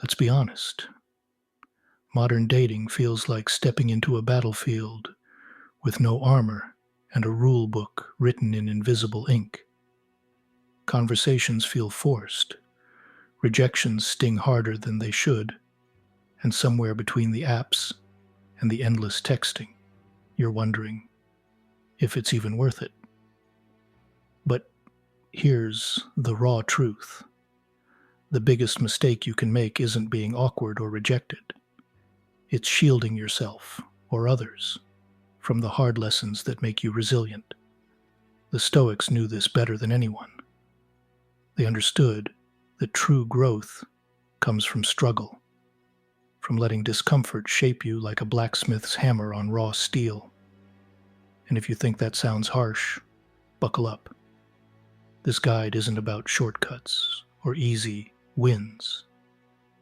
Let's be honest. Modern dating feels like stepping into a battlefield with no armor and a rule book written in invisible ink. Conversations feel forced. Rejections sting harder than they should. And somewhere between the apps and the endless texting, you're wondering if it's even worth it. But here's the raw truth. The biggest mistake you can make isn't being awkward or rejected. It's shielding yourself, or others, from the hard lessons that make you resilient. The Stoics knew this better than anyone. They understood that true growth comes from struggle, from letting discomfort shape you like a blacksmith's hammer on raw steel. And if you think that sounds harsh, buckle up. This guide isn't about shortcuts or easy wins.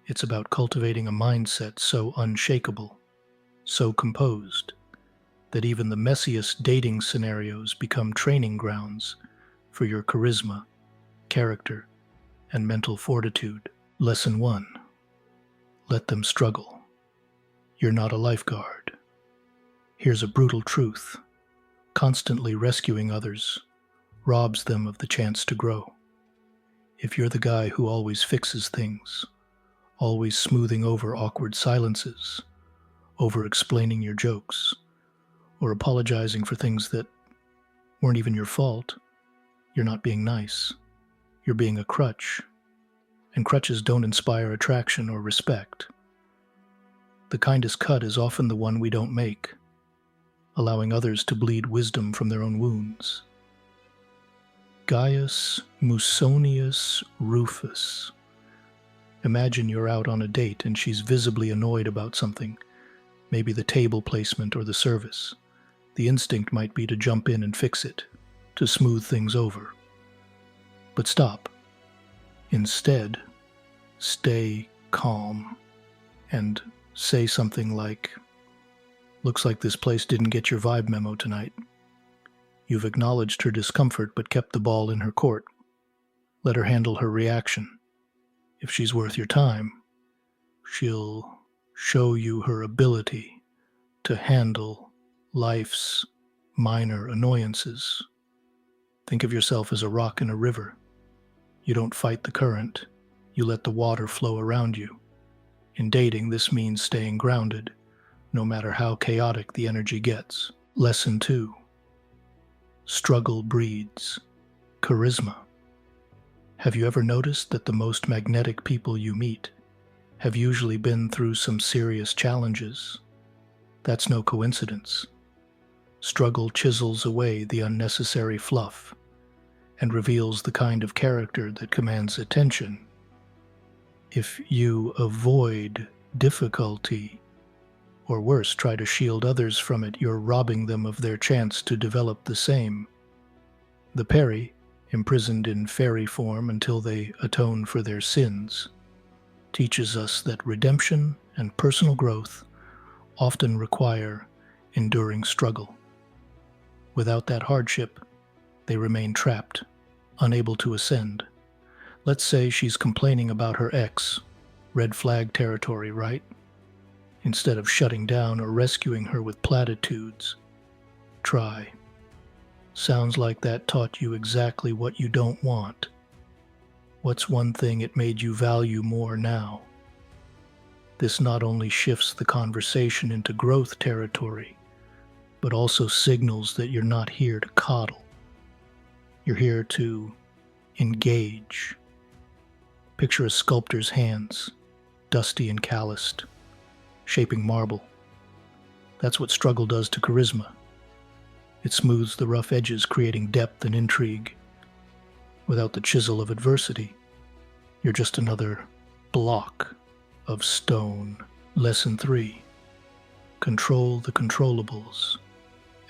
It's about cultivating a mindset so unshakable, so composed, that even the messiest dating scenarios become training grounds for your charisma, character, and mental fortitude. Lesson 1. Let them struggle. You're not a lifeguard. Here's a brutal truth. Constantly rescuing others robs them of the chance to grow. If you're the guy who always fixes things, always smoothing over awkward silences, over-explaining your jokes, or apologizing for things that weren't even your fault, you're not being nice. You're being a crutch. And crutches don't inspire attraction or respect. The kindest cut is often the one we don't make, allowing others to bleed wisdom from their own wounds. Gaius Musonius Rufus. Imagine you're out on a date and she's visibly annoyed about something, maybe the table placement or the service. The instinct might be to jump in and fix it, to smooth things over. But stop. Instead, stay calm and say something like, "Looks like this place didn't get your vibe memo tonight." You've acknowledged her discomfort but kept the ball in her court. Let her handle her reaction. If she's worth your time, she'll show you her ability to handle life's minor annoyances. Think of yourself as a rock in a river. You don't fight the current, you let the water flow around you. In dating, this means staying grounded, no matter how chaotic the energy gets. Lesson 2. Struggle breeds charisma. Have you ever noticed that the most magnetic people you meet have usually been through some serious challenges? That's no coincidence. Struggle chisels away the unnecessary fluff and reveals the kind of character that commands attention. If you avoid difficulty, or worse, try to shield others from it, you're robbing them of their chance to develop the same. The Peri, imprisoned in fairy form until they atone for their sins, teaches us that redemption and personal growth often require enduring struggle. Without that hardship, they remain trapped, unable to ascend. Let's say she's complaining about her ex. Red flag territory, right? Instead of shutting down or rescuing her with platitudes, try. Sounds like that taught you exactly what you don't want. What's one thing it made you value more now? This not only shifts the conversation into growth territory, but also signals that you're not here to coddle. You're here to engage. Picture a sculptor's hands, dusty and calloused, shaping marble. That's what struggle does to charisma. It smooths the rough edges, creating depth and intrigue. Without the chisel of adversity, you're just another block of stone. Lesson 3. Control the controllables,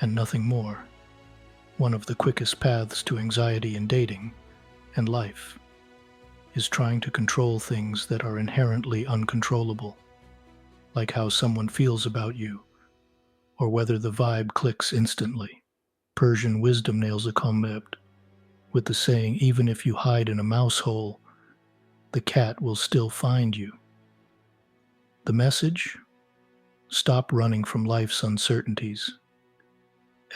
and nothing more. One of the quickest paths to anxiety in dating and life is trying to control things that are inherently uncontrollable, like how someone feels about you, or whether the vibe clicks instantly. Persian wisdom nails a concept with the saying, even if you hide in a mouse hole, the cat will still find you. The message? Stop running from life's uncertainties.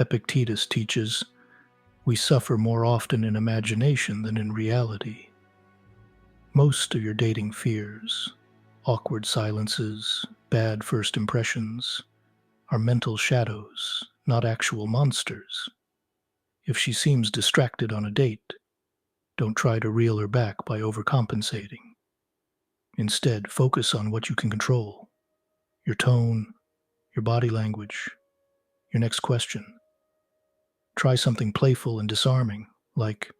Epictetus teaches we suffer more often in imagination than in reality. Most of your dating fears, awkward silences, bad first impressions, are mental shadows, not actual monsters. If she seems distracted on a date, don't try to reel her back by overcompensating. Instead, focus on what you can control: your tone, your body language, your next question. Try something playful and disarming, like,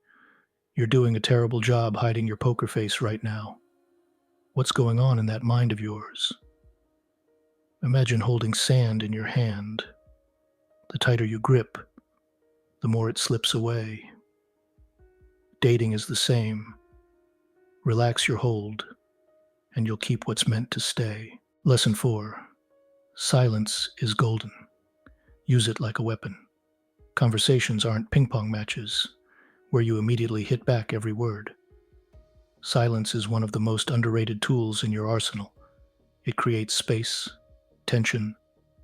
"You're doing a terrible job hiding your poker face right now. What's going on in that mind of yours?" Imagine holding sand in your hand. The tighter you grip, the more it slips away. Dating is the same. Relax your hold, and you'll keep what's meant to stay. Lesson 4. Silence is golden. Use it like a weapon. Conversations aren't ping-pong matches where you immediately hit back every word. Silence is one of the most underrated tools in your arsenal. It creates space, tension,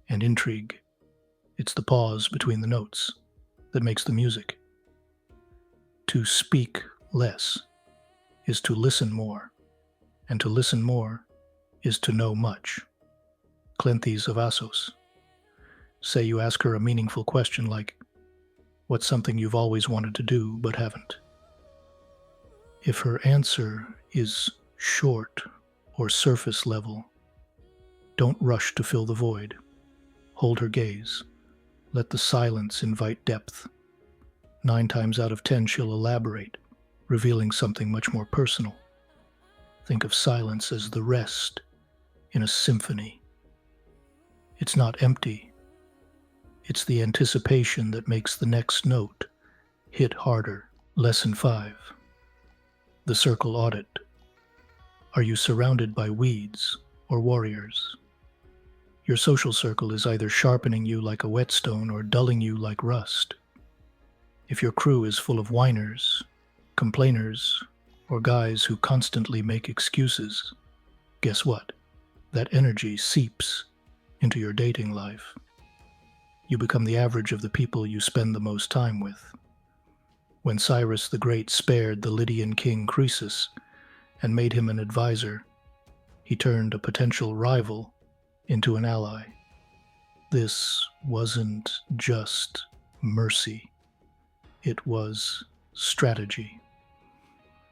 and intrigue. It's the pause between the notes that makes the music. To speak less is to listen more, and to listen more is to know much. Cleanthes of Assos. Say you ask her a meaningful question like, "What's something you've always wanted to do but haven't?" If her answer is short or surface level, don't rush to fill the void. Hold her gaze. Let the silence invite depth. 9 times out of 10 she'll elaborate, revealing something much more personal. Think of silence as the rest in a symphony. It's not empty. It's the anticipation that makes the next note hit harder. Lesson 5. The circle audit. Are you surrounded by weeds or warriors? Your social circle is either sharpening you like a whetstone or dulling you like rust. If your crew is full of whiners, complainers, or guys who constantly make excuses, guess what? That energy seeps into your dating life. You become the average of the people you spend the most time with. When Cyrus the Great spared the Lydian king Croesus and made him an advisor, he turned a potential rival into an ally. This wasn't just mercy. It was strategy.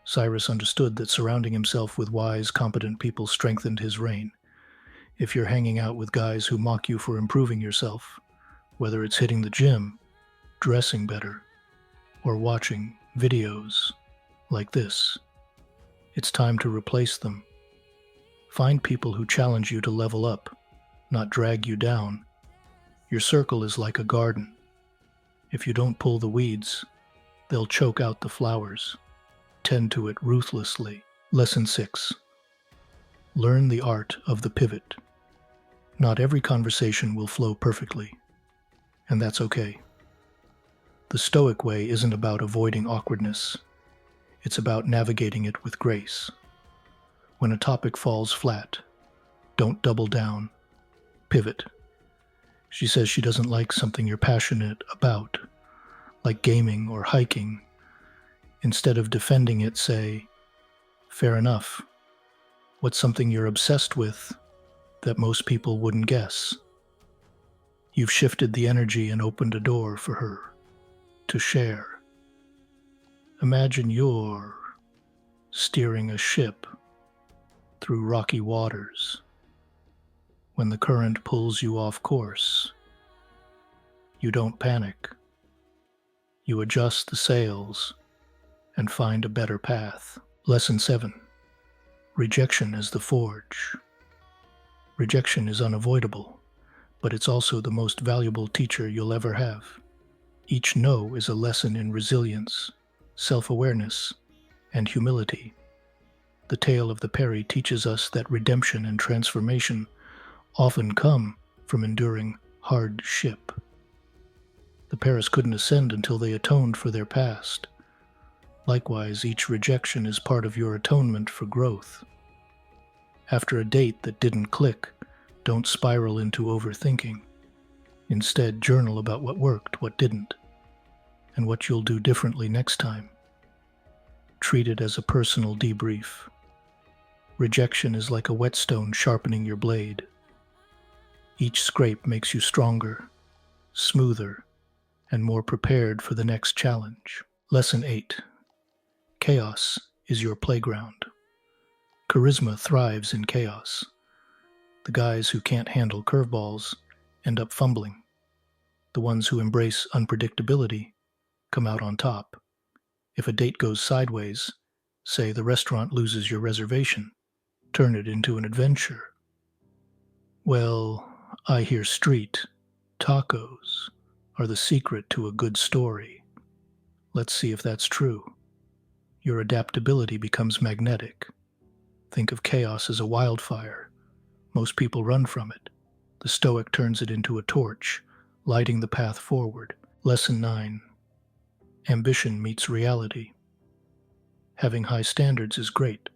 Cyrus understood that surrounding himself with wise, competent people strengthened his reign. If you're hanging out with guys who mock you for improving yourself, whether it's hitting the gym, dressing better, or watching videos like this, it's time to replace them. Find people who challenge you to level up, not drag you down. Your circle is like a garden. If you don't pull the weeds, they'll choke out the flowers. Tend to it ruthlessly. Lesson 6. Learn the art of the pivot. Not every conversation will flow perfectly, and that's okay. The Stoic way isn't about avoiding awkwardness. It's about navigating it with grace. When a topic falls flat, don't double down. Pivot. She says she doesn't like something you're passionate about, like gaming or hiking. Instead of defending it, say, "Fair enough. What's something you're obsessed with that most people wouldn't guess?" You've shifted the energy and opened a door for her to share. Imagine you're steering a ship through rocky waters. When the current pulls you off course, you don't panic. You adjust the sails and find a better path. Lesson 7. Rejection is the forge. Rejection is unavoidable, but it's also the most valuable teacher you'll ever have. Each no is a lesson in resilience, self-awareness, and humility. The tale of the Peri teaches us that redemption and transformation often come from enduring hardship. The Paris couldn't ascend until they atoned for their past. Likewise, each rejection is part of your atonement for growth. After a date that didn't click, don't spiral into overthinking. Instead, journal about what worked, what didn't, and what you'll do differently next time. Treat it as a personal debrief. Rejection is like a whetstone sharpening your blade. Each scrape makes you stronger, smoother, and more prepared for the next challenge. Lesson 8. Chaos is your playground. Charisma thrives in chaos. The guys who can't handle curveballs end up fumbling. The ones who embrace unpredictability come out on top. If a date goes sideways, say the restaurant loses your reservation, turn it into an adventure. Well, I hear street tacos are the secret to a good story. Let's see if that's true. Your adaptability becomes magnetic. Think of chaos as a wildfire. Most people run from it. The Stoic turns it into a torch, lighting the path forward. Lesson 9. Ambition meets reality. Having high standards is great,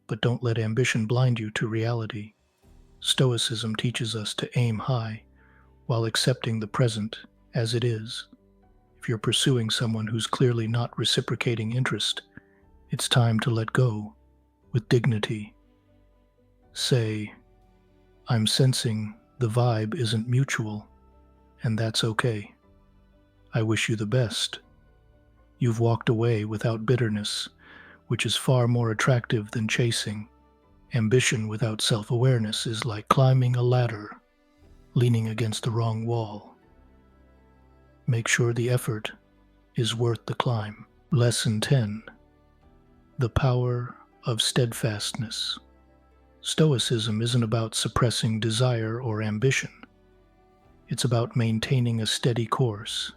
but don't let ambition blind you to reality. Stoicism teaches us to aim high while accepting the present as it is. If you're pursuing someone who's clearly not reciprocating interest, it's time to let go with dignity. Say, I'm sensing the vibe isn't mutual, and that's okay. I wish you the best. You've walked away without bitterness, which is far more attractive than chasing. Ambition without self-awareness is like climbing a ladder, leaning against the wrong wall. Make sure the effort is worth the climb. Lesson 10. The power of steadfastness. Stoicism isn't about suppressing desire or ambition. It's about maintaining a steady course,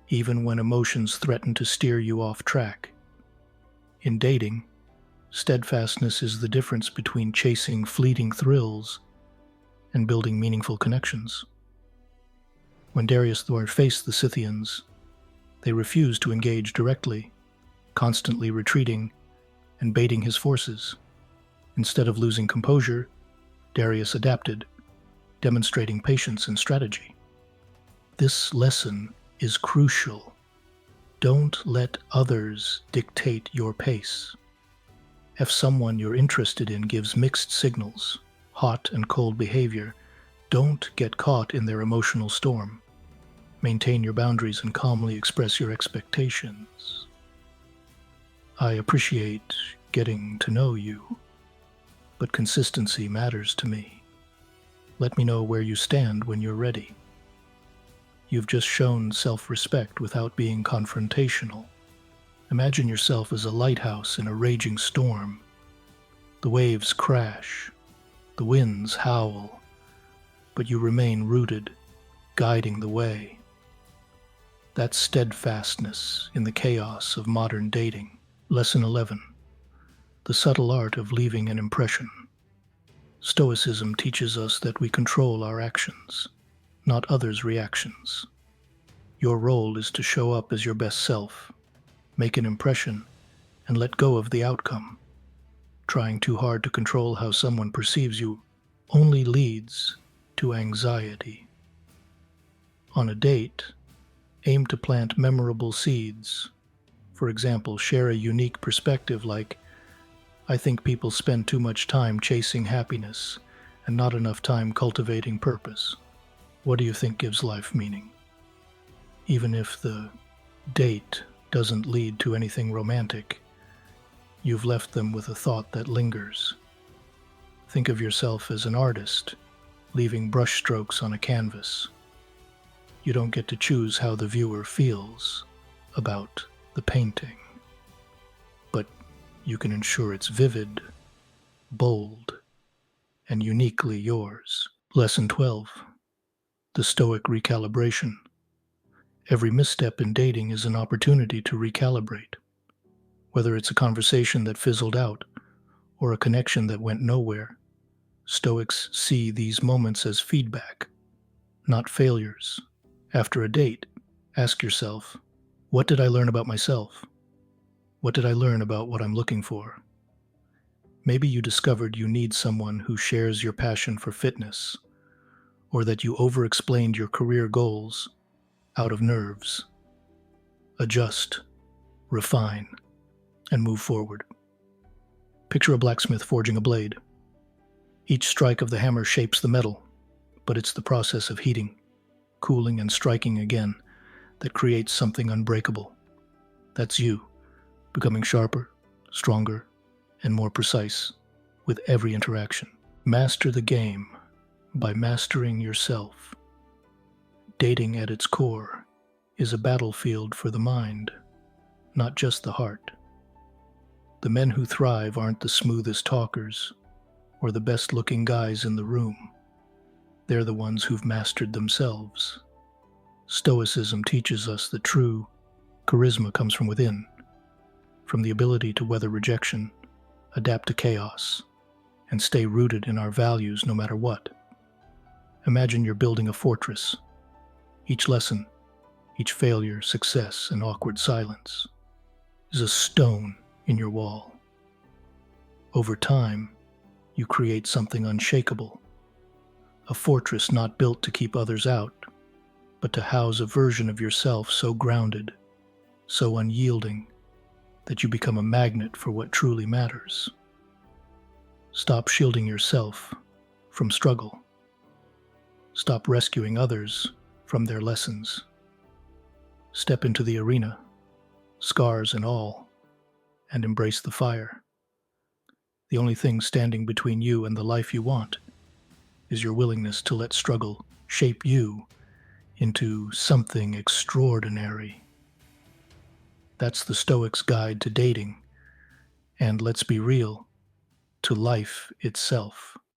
even when emotions threaten to steer you off track. In dating, steadfastness is the difference between chasing fleeting thrills and building meaningful connections. When Darius faced the Scythians, they refused to engage directly, constantly retreating and baiting his forces. Instead of losing composure, Darius adapted, demonstrating patience and strategy. This lesson is crucial. Don't let others dictate your pace. If someone you're interested in gives mixed signals, hot and cold behavior, don't get caught in their emotional storm. Maintain your boundaries and calmly express your expectations. I appreciate getting to know you, but consistency matters to me. Let me know where you stand when you're ready. You've just shown self-respect without being confrontational. Imagine yourself as a lighthouse in a raging storm. The waves crash, the winds howl, but you remain rooted, guiding the way. That's steadfastness in the chaos of modern dating. Lesson 11. The subtle art of leaving an impression. Stoicism teaches us that we control our actions, not others' reactions. Your role is to show up as your best self, make an impression, and let go of the outcome. Trying too hard to control how someone perceives you only leads to anxiety. On a date, aim to plant memorable seeds. For example, share a unique perspective like, I think people spend too much time chasing happiness and not enough time cultivating purpose. What do you think gives life meaning? Even if the date doesn't lead to anything romantic, you've left them with a thought that lingers. Think of yourself as an artist, leaving brushstrokes on a canvas. You don't get to choose how the viewer feels about the painting, but you can ensure it's vivid, bold, and uniquely yours. Lesson 12. The Stoic recalibration. Every misstep in dating is an opportunity to recalibrate. Whether it's a conversation that fizzled out or a connection that went nowhere, Stoics see these moments as feedback, not failures. After a date, ask yourself, what did I learn about myself? What did I learn about what I'm looking for? Maybe you discovered you need someone who shares your passion for fitness, or that you over-explained your career goals out of nerves. Adjust, refine, and move forward. Picture a blacksmith forging a blade. Each strike of the hammer shapes the metal, but it's the process of heating, cooling, and striking again that creates something unbreakable. That's you, becoming sharper, stronger, and more precise with every interaction. Master the game by mastering yourself. Dating at its core is a battlefield for the mind, not just the heart. The men who thrive aren't the smoothest talkers or the best-looking guys in the room. They're the ones who've mastered themselves. Stoicism teaches us that true charisma comes from within, from the ability to weather rejection, adapt to chaos, and stay rooted in our values no matter what. Imagine you're building a fortress. Each lesson, each failure, success, and awkward silence is a stone in your wall. Over time, you create something unshakable, a fortress not built to keep others out, but to house a version of yourself so grounded, so unyielding, that you become a magnet for what truly matters. Stop shielding yourself from struggle. Stop rescuing others from their lessons. Step into the arena, scars and all, and embrace the fire. The only thing standing between you and the life you want is your willingness to let struggle shape you into something extraordinary. That's the Stoic's guide to dating, and let's be real, to life itself.